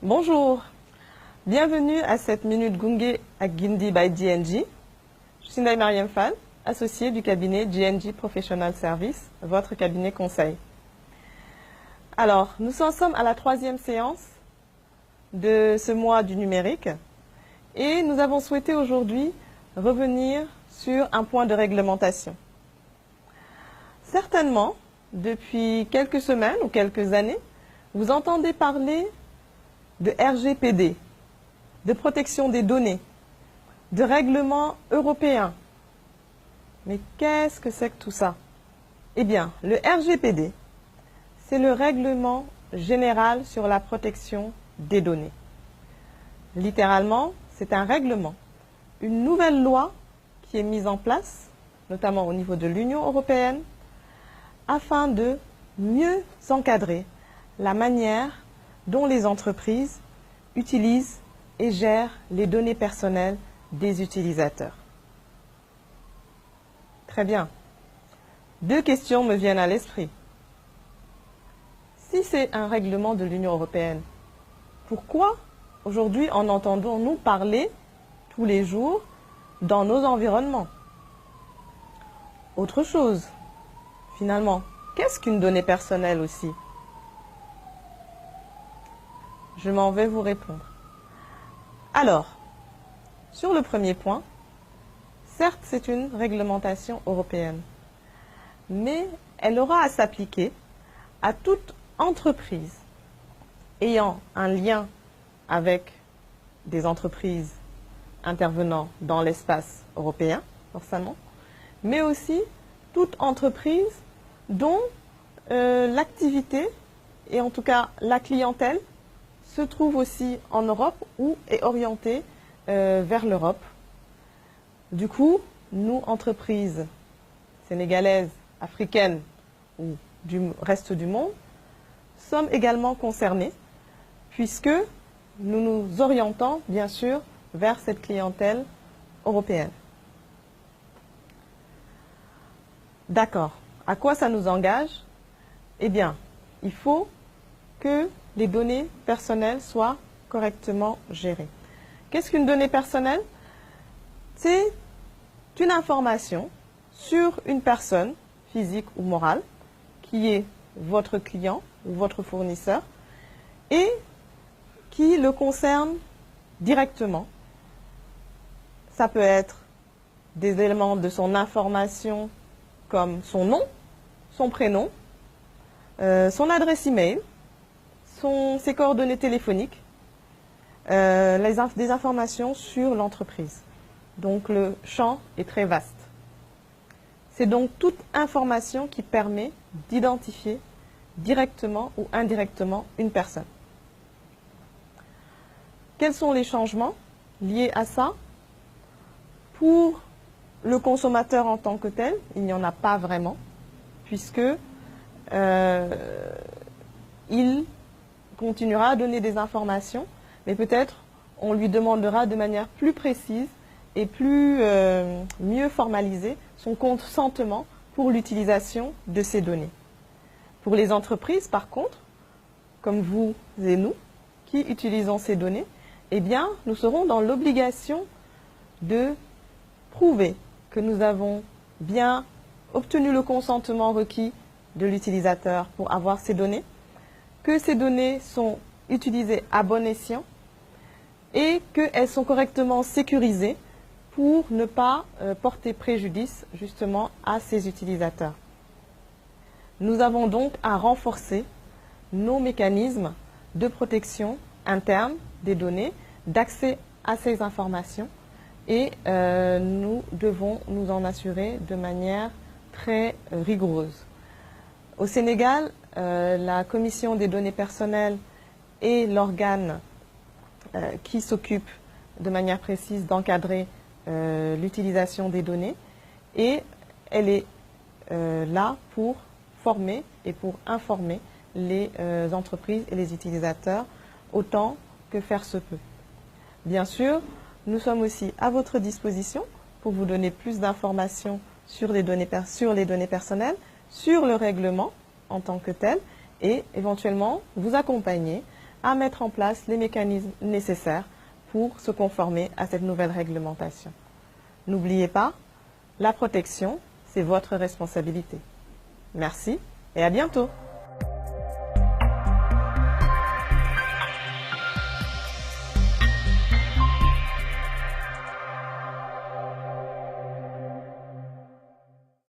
Bonjour, bienvenue à cette Minute Gunge à Guindy by GNG. Je suis Ndaye Mariam Fall, associée du cabinet GNG Professional Service, votre cabinet conseil. Alors, nous sommes à la 3e séance de ce mois du numérique et nous avons souhaité aujourd'hui revenir sur un point de réglementation. Certainement, depuis quelques semaines ou quelques années, vous entendez parler de RGPD, de protection des données, de règlement européen. Mais qu'est-ce que c'est que tout ça? Eh bien, le RGPD, c'est le règlement général sur la protection des données. Littéralement, c'est un règlement, une nouvelle loi qui est mise en place, notamment au niveau de l'Union européenne, afin de mieux encadrer la manière dont les entreprises utilisent et gèrent les données personnelles des utilisateurs. Très bien. Deux questions me viennent à l'esprit. Si c'est un règlement de l'Union européenne, pourquoi aujourd'hui en entendons-nous parler tous les jours dans nos environnements? Autre chose, finalement, qu'est-ce qu'une donnée personnelle aussi? Je m'en vais vous répondre. Alors, sur le premier point, certes c'est une réglementation européenne, mais elle aura à s'appliquer à toute entreprise ayant un lien avec des entreprises intervenant dans l'espace européen, forcément, mais aussi toute entreprise dont l'activité, et en tout cas la clientèle, se trouve aussi en Europe ou est orientée vers l'Europe. Du coup, nous, entreprises sénégalaises, africaines ou du reste du monde, sommes également concernées puisque nous nous orientons bien sûr vers cette clientèle européenne. D'accord. À quoi ça nous engage? Eh bien, il faut que les données personnelles soient correctement gérées. Qu'est-ce qu'une donnée personnelle? C'est une information sur une personne, physique ou morale, qui est votre client ou votre fournisseur, et qui le concerne directement. Ça peut être des éléments de son information comme son nom, son prénom, son adresse email, ses coordonnées téléphoniques, des informations sur l'entreprise. Donc le champ est très vaste. C'est donc toute information qui permet d'identifier directement ou indirectement une personne. Quels sont les changements liés à ça? Pour le consommateur en tant que tel, il n'y en a pas vraiment, puisque il continuera à donner des informations, mais peut-être on lui demandera de manière plus précise et mieux formalisée son consentement pour l'utilisation de ces données. Pour les entreprises, par contre, comme vous et nous, qui utilisons ces données, eh bien, nous serons dans l'obligation de prouver que nous avons bien obtenu le consentement requis de l'utilisateur pour avoir ces données, que ces données sont utilisées à bon escient et qu'elles sont correctement sécurisées pour ne pas porter préjudice justement à ces utilisateurs. Nous avons donc à renforcer nos mécanismes de protection interne des données, d'accès à ces informations et nous devons nous en assurer de manière très rigoureuse. Au Sénégal, la Commission des données personnelles est l'organe qui s'occupe de manière précise d'encadrer l'utilisation des données et elle est là pour former et pour informer les entreprises et les utilisateurs autant que faire se peut. Bien sûr, nous sommes aussi à votre disposition pour vous donner plus d'informations sur les données personnelles, sur le règlement en tant que tel et éventuellement vous accompagner à mettre en place les mécanismes nécessaires pour se conformer à cette nouvelle réglementation. N'oubliez pas, la protection, c'est votre responsabilité. Merci et à bientôt.